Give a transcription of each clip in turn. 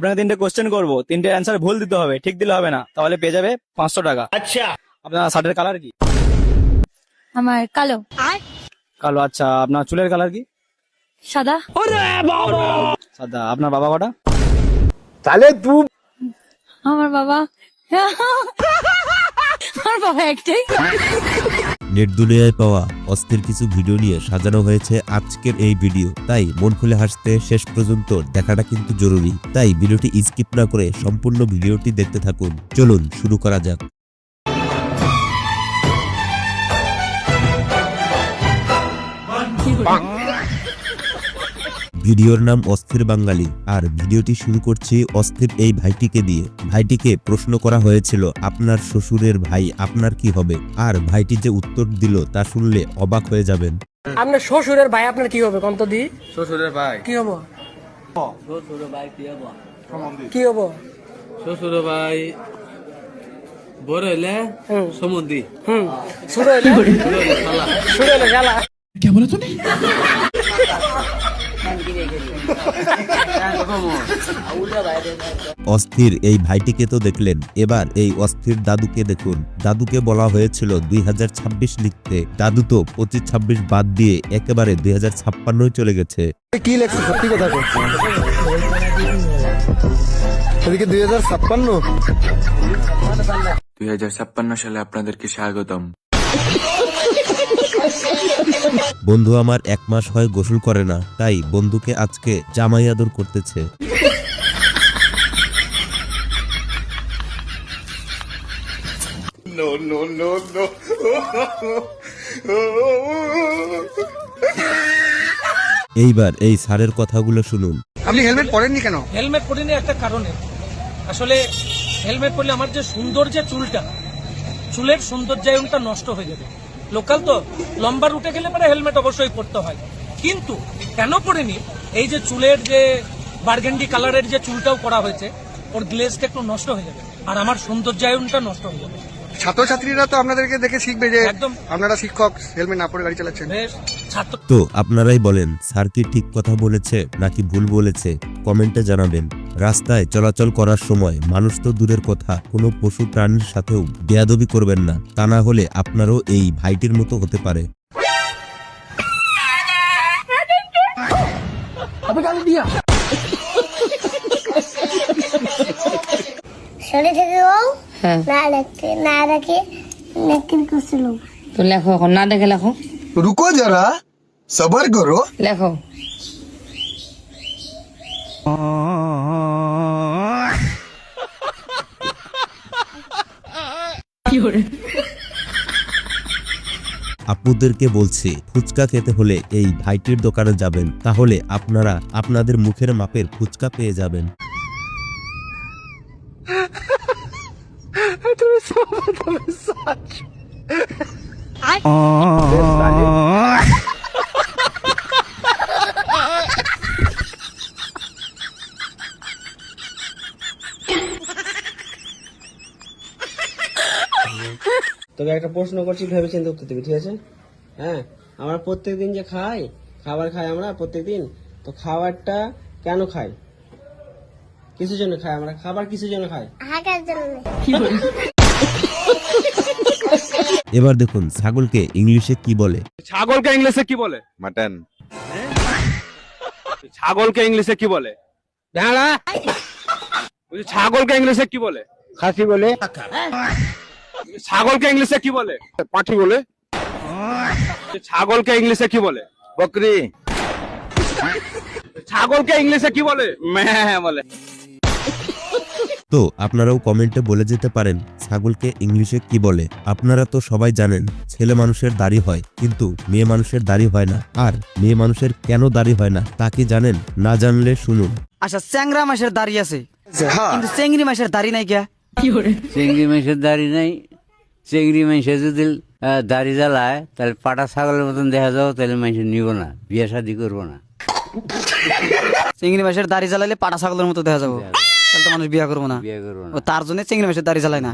আপনাকে 3টে কোশ্চেন করবো, 3টে অ্যান্সার ভুল দিতে হবে, ঠিক দিলে হবে না, তাহলে পেয়ে যাবে 500 টাকা। আচ্ছা, আপনার শার্টের কালার কি? আমার কালো। কালো। আচ্ছা, আপনার চুলের কালার কি? সাদা। সাদা। আপনার বাবা কটা? আমার বাবা আমার বাবা একটাই। নেট দুনিয়ায় পাওয়া অস্থির কিছু ভিডিও নিয়ে সাজানো হয়েছে আজকের এই ভিডিও, তাই মন খুলে হাসতে শেষ পর্যন্ত দেখাটা কিন্তু জরুরি। তাই ভিডিওটি স্কিপ না করে সম্পূর্ণ ভিডিওটি দেখতে থাকুন। চলুন শুরু করা যাক। ভিডিওর নাম অস্থির বাঙালি, আর ভিডিওটি শুরু করছি অস্থির এই ভাইটিকে দিয়ে। ভাইটিকে প্রশ্ন করা হয়েছিল আপনার শ্বশুরের ভাই আপনার কি হবে, আর ভাইটি যে উত্তর দিল তা শুনলে অবাক হয়ে যাবেন। আপনার শ্বশুরের ভাই আপনার কি হবে কন্ত দি? শ্বশুরের ভাই কি হবো? শ্বশুরের ভাই কি হবো? কি হবো? শ্বশুরের ভাই বড় হইলে সমুদ্রি। শুরু হইলে শুরু হইলে গালা। অস্থির এই ভাইটিকে তো দেখলেন, এবার এই অস্থির দাদুকে দেখুন। দাদুকে বলা হয়েছিল 2026 লিখতে, দাদু তো 25-26 বাদ দিয়ে একেবারে 2056 চলে গেছে। কি লেখছে? সত্যি কথা করছে। এদিকে 2056। 2056 সালে আপনাদেরকে স্বাগতম। বন্ধু আমার 1 মাস হয় গোসল করে না, তাই বন্ধুকে আজকে জামাই আদর করতেছে। এইবার এই স্যারের কথাগুলো শুনুন। আপনি হেলমেট পরেননি কেন? হেলমেট পরিনি একটা কারণে। আসলে হেলমেট পরলে আমার যে সুন্দর যে চুলটা, চুলের সৌন্দর্যায়নটা নষ্ট হয়ে যাবে। লোকাল তো লম্বা রুটে গেলে পরে হেলমেট অবশ্যই পরতে হয়, কিন্তু কেন পরিনি, এই যে চুলের যে বার্গেন্ডি কালারের যে চুলটাও করা হয়েছে, ওর গ্লেজটা একটু নষ্ট হয়ে যাবে, আর আমার সৌন্দর্যায়নটা নষ্ট হয়ে যাবে। ছাত্রছাত্রীরা তো আপনাদেরকে দেখে শিখবে যে একদম আপনারা শিক্ষক, হেলমেট না পরে গাড়ি চালাচ্ছেন। বেশ ছাত্র। তো আপনারাই বলেন, স্যার কি ঠিক কথা বলেছে নাকি ভুল বলেছে, কমেন্টে জানাবেন। রাস্তায় চলাচল করার সময় মানুষ তো দূরের কথা, কোনো পশু প্রাণীর সাথেও বেয়াদবি করবেন না, তা না হলে আপনারও এই ভাইটির মতো হতে পারে। শরীর থেকে না রাখে নেকির কুসুল। তো লেখো, এখন না দেখে লেখো, রুকো যারা, সবার করো। লেখো। আপুদেরকে বলছি, ফুচকা খেতে হলে এই ভাইটির দোকানে যাবেন, তাহলে আপনারা আপনাদের মুখের মাপের ফুচকা পেয়ে যাবেন। তোকে একটা প্রশ্ন করছি, ভেবে চিন্তে উত্তর দিবি, ঠিক আছে? হ্যাঁ, আমরা প্রত্যেকদিন যে খাবার খাই আমরা প্রত্যেকদিন, তো খাবারটা কেন খাই? কিসের জন্য খাই আমরা খাবার? কিসের জন্য খাই? হাগার জন্য। এবার দেখুন ছাগলকে ইংলিশে কি বলে। ছাগলকে ইংলিশে কি বলে? মাটন। ছাগলকে ইংলিশে কি বলে? ভেড়া। ছাগলকে ইংলিশে কি বলে? খাসি বলে। ছাগলকে ইংলিশে কি বলে? পাঠি বলে। ছাগলকে ইংলিশে কি বলে? বকরি। ছাগলকে ইংলিশে কি বলে? ম্যাঁ বলে। তো আপনারাও কমেন্টে বলে যেতে পারেন ছাগলকে ইংলিশে কি বলে। আপনারা তো সবাই জানেন ছেলে মানুষের দাড়ি হয়, কিন্তু মেয়ে মানুষের দাড়ি হয় না। আর মেয়ে মানুষের কেন দাড়ি হয় না তা কি জানেন? না জানলে শুনুন। আচ্ছা, চ্যাংরা মাসের দাড়ি আছে, কিন্তু চেংড়ি মাসের দাড়ি নাই কে? চিংড়ি মাছের দাড়ি নাই। চিংড়ি মাছে যদি দাড়ি জ্বালায় তাহলে পাটা ছাগলের মতন দেখা যাও, তাহলে মানুষ নিব না, বিয়ে শাদি করবো না। চেংড়ি মাসের দাড়ি জ্বালাইলে পাটা ছাগলের মতো দেখা যাবো, তাহলে তো মানুষ বিয়ে করবো না। বিয়ে করবো না, ও তার জন্য চেংড়ি মাসের দাড়ি জ্বালায় না।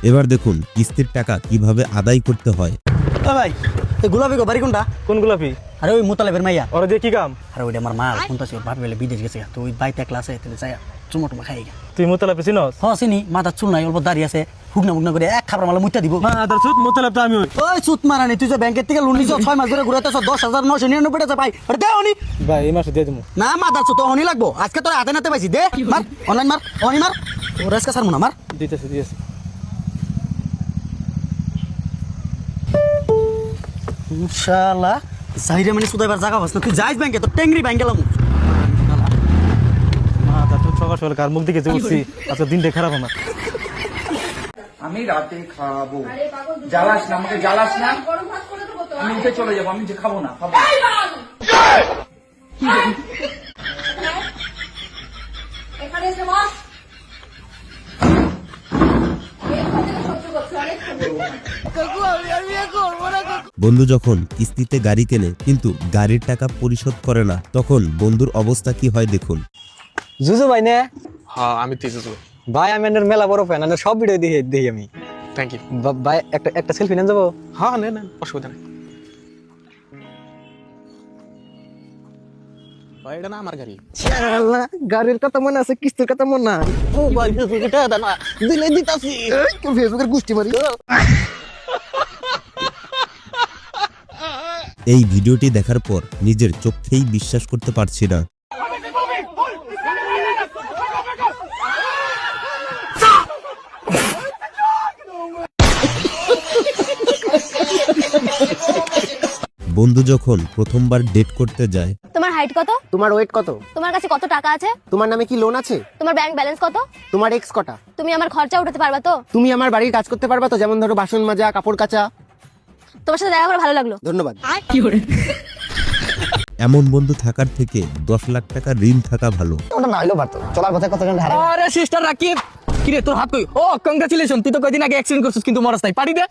এবার দেখুন কিস্তির টাকা কিভাবে আদায় করতে হয়। ভাই গোলাপি গো বাড়ি কোনটা? কোন গোলাপি? আরে ওই মোতালেবের মাইয়া। ওরা দিয়ে কি কাম? আরে ওইটা আমার মা কোনটা ছিল ভাবি বলে বিদেশ গেছে, তো ওই বাইতে ক্লাসে তাহলে যাই চুমো টুমা খাই গা। তুই মোতালাপি চিনস? হ্যাঁ চিনি, মাথা চুল নাই, অল্প দাঁড়িয়ে আছে, হুগনা মুগনা করে এক খাবার মালা মুইতা দিব। মাদার চোদ, মোতালাপ তো আমি। ওই সুত মারানি, তুই যে ব্যাংকের থেকে লোন নিছ 6 মাস ধরে ঘুরাইতেছ 10,999 টাকা পাই, আরে দে অনি। ভাই এই মাসে দিয়ে দেবো। না মাদার চোদ অনি লাগবো, আজকে তোর হাতে নাতে পাইছি, দে মার অনলাইন মার, অনি মার, ও রেসকা সারমু না মার। দিতেছি। ইনশাআল্লাহ জাহিরে মানে সুদাইবার জায়গা পাস না, তুই যাইস ব্যাংকে তো টেংরি ব্যাংক গেলাম। মাদার চোদ, সকাল সকাল কার মুখ দিকে যে উঠছি, আজকে দিনটা খারাপ আমার। আমি রাতে খাবো। জ্বালাস না আমাকে, জ্বালাস না। আমি উঠে চলে যাবো, আমি যে খাবো না, খাবো। বন্ধু যখন কিস্তিতে গাড়ি কেনে কিন্তু গাড়ির টাকা পরিশোধ করে না, তখন বন্ধুর অবস্থা কি হয় দেখুন। জুজু ভাই নে? হ্যাঁ আমি তো জুজু ভাই আমি এর মেলা বড় ফ্যান, এর সব ভিডিও দেখি আমি। Thank you. ভাই একটা সেলফি নেন যাবো? হ্যাঁ নেন, অসুবিধা নেই। ভাই এটা না আমার গাড়ি। গাড়ির কথা মনে আছে, কিস্তির কথা মনে নাই। ও ভাই এটা দানা দিলে দিতাছি, ফেসবুকের গোষ্ঠী মারি। এই ভিডিওটি দেখার পর নিজের চোখেই বিশ্বাস করতে পারছি না। বন্ধু যখন প্রথমবার ডেট করতে যায়, তোমার হাইট কত? তোমার ওয়েট কত? তোমার কাছে কত টাকা আছে? তোমার নামে কি লোন আছে? তোমার ব্যাংক ব্যালেন্স কত? তোমার এক্স কটা? তুমি আমার খরচা উঠাতে পারবা তো? তুমি আমার বাড়ির কাজ করতে পারবা তো, যেমন ধরো বাসন মাজা, কাপড় কাচা? তোমার সাথে দেখা করে ভালো লাগলো। ধন্যবাদ। এমন বন্ধু থাকার থেকে 10 লাখ টাকা ঋণ থাকা ভালো। ওটা না হইলো পারতো, চলার কথা কত গান হারা। আরে সিস্টার রাকিব, কি রে তোর হাত কই? ও কংগ্রাচুলেশন, তুই তো কয়দিন আগে অ্যাক্সিডেন্ট করছিস কিন্তু মরস নাই, পার্টি দে।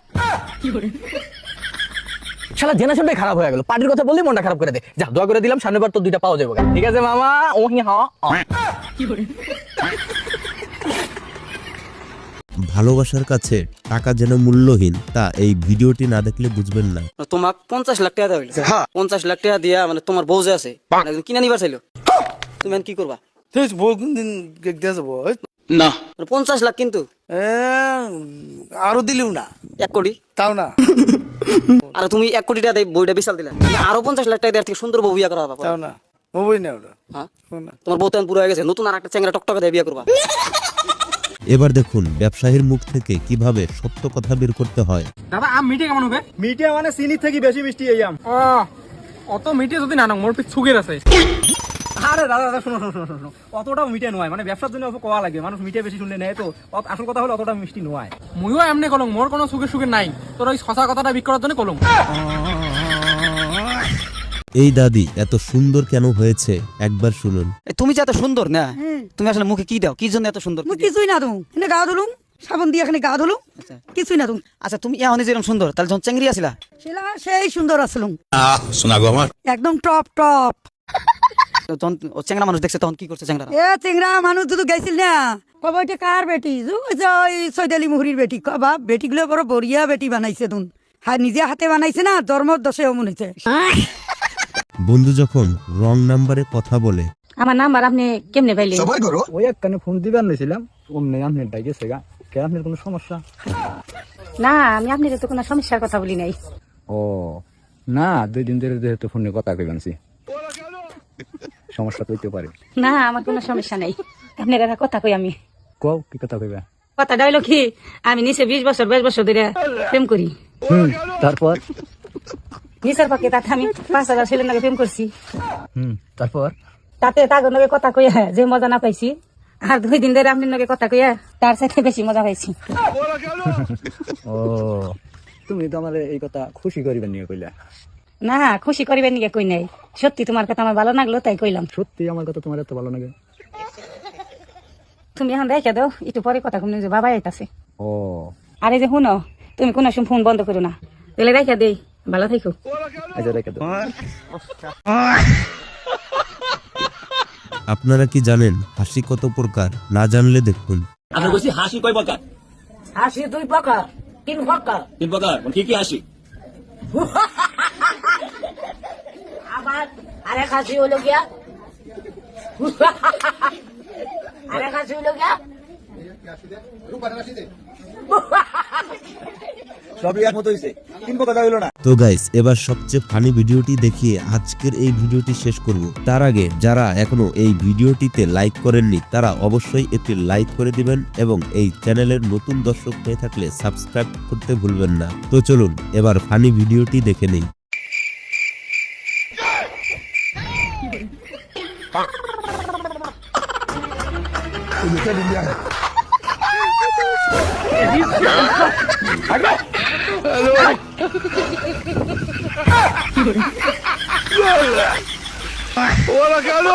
শালা জেনারেশনটাই খারাপ হয়ে গেল, পার্টির কথা বললি মনটা খারাপ করে দে। যা দোয়া করে দিলাম, সামনের বার তো 2টা পাওয়া যাবে। ঠিক আছে মামা, ও হি হ্যাঁ। ভালোবাসার কাছে টাকা যেন মূল্যহীন, তা এই ভিডিওটি না দেখলে বুঝবেন না। তোমার 50 লাখ টাকা দেওয়া হইলো। 50 লাখ টাকা দিয়া মানে তোমার বউ যে আছে কিনা নিবার চাইলো, তুমি কি করবা? না 50 লাখ কিন্তু আরো দিলিও না, 1 কোটি তাও না। আর তুমি 1 কোটি টাকা দেই বইটা বিশাল দিলা, আরো 50 লাখ টাকা দেওয়ার থেকে সুন্দর বউ বিয়া করা হবে। তাও না, মোবাইল না ওটা। হ্যাঁ তোমার বউ তেমন পুরো হয়ে গেছে, নতুন আর একটা চ্যাংরা টকটকা দিয়ে বিয়া করবা। এবার দেখুন ব্যবসায়ীর মুখ থেকে কিভাবে সত্য কথা বের করতে হয়। দাদা আম মিঠে কেমন হবে? মিঠে মানে চিনি থেকে বেশি মিষ্টি এই আম। অত মিঠে যদি না মোর পিছ সুগের আছে। আরে দাদা শোনো, অতটাও মিঠে নয়, মানে ব্যবসার জন্য অত কোয়া লাগে, মানুষ মিঠে বেশি শুনলে নেয় তো। আসল কথা হলো অতটা মিষ্টি নয়। মুইও এমনি কলম, মোর কোনো সুগের নাই, তোর ওই শশা কথাটা বিক্রি করার জন্য কলম। এই দাদি এত সুন্দর কেন হয়েছে একবার শুনুন। তুমি যে এত সুন্দর না, তুমি আসলে মুখে কি দাও, কি জন্য এত সুন্দর? কিছুই না তুমি এনে গা ধুলুম, সাবান দিয়ে এখানে গা ধুলুম, কিছুই না তুমি। আচ্ছা তুমি এখন যেরকম সুন্দর, তাহলে যখন চেংড়ি আসিলা সেলা সেই সুন্দর আসলুম, শোনা গো আমার একদম টপ টপ। তখন ও চেংড়া মানুষ দেখছে, তখন কি করছে চেংড়া? এ চিংড়া মানুষ দুটো গেছিল না, কবা এটা কার বেটি? সৈদালি মুহুরির বেটি। কবা বেটিগুলো বড় বড়িয়া বেটি বানাইছে তুন, নিজে হাতে বানাইছে না, জন্মর দশে অমন হয়েছে। বন্ধু যখন রং নাম্বারে কথা বলে, আমার নাম্বার আপনি কেমনে পাইলেন? সবার করো। ওই একখানে ফোন দিবার নিয়েছিলাম, অমনি আপনার ডাইকে সেগা। কে আপনার কোনো সমস্যা? না আমি আপনার তো কোনো সমস্যার কথা বলি নাই। ও না, 2 দিন ধরে যেহেতু ফোনে কথা কইবানছি, সমস্যা হইতে পারে। না আমার কোনো সমস্যা নাই, আপনার একটা কথা কই আমি। কও কি কথা কইবা? কথাটা হইলো কি, আমি নিচে 20 বছর 22 বছর ধরে প্রেম করি। তারপর? নিচের পক্ষে তাতে আমি 5,000 ছেলের নাকি প্রেম করছি। তারপর? তাতে তাগর নাকি কথা কইয়া যে মজা না পাইছি, আর 2 দিন ধরে আপনার নাকি কথা কইয়া তার সাথে বেশি মজা পাইছি। ও তুমি তো আমার এই কথা খুশি করিবেন নিয়ে কইলা? না খুশি করিবেন নিয়ে কই নাই, সত্যি তোমার কথা আমার ভালো লাগলো তাই কইলাম। সত্যি আমার কথা তোমার এত ভালো লাগে? তুমি এখন রেখে দাও, একটু পরে কথা কম, যে বাবা আইতাছে। ও আরে যে শুনো, তুমি কোনো সময় ফোন বন্ধ করো না, তাহলে রেখে দেই, ভালো থাকো। আচ্ছা রেখে দাও। আপনারা কি জানেন হাসি কত প্রকার? না জানলে দেখুন। আমি বলছি হাসি কয় প্রকার? হাসি 2 প্রকার 3 প্রকার। 3 প্রকার? কি কি হাসি? अरे खांसी हो गया अरे खांसी हो गया তো গাইস এবার সবচেয়ে ফানি ভিডিওটি দেখিয়ে আজকের এই ভিডিওটি শেষ করব। তার আগে যারা এখনো এই ভিডিওটিতে লাইক করেননি তারা অবশ্যই একটি লাইক করে দিবেন এবং এই চ্যানেলের নতুন দর্শক হয়ে থাকলে সাবস্ক্রাইব করতে ভুলবেন না। তো চলুন এবার ফানি ভিডিওটি দেখে নিই। ওরা কেন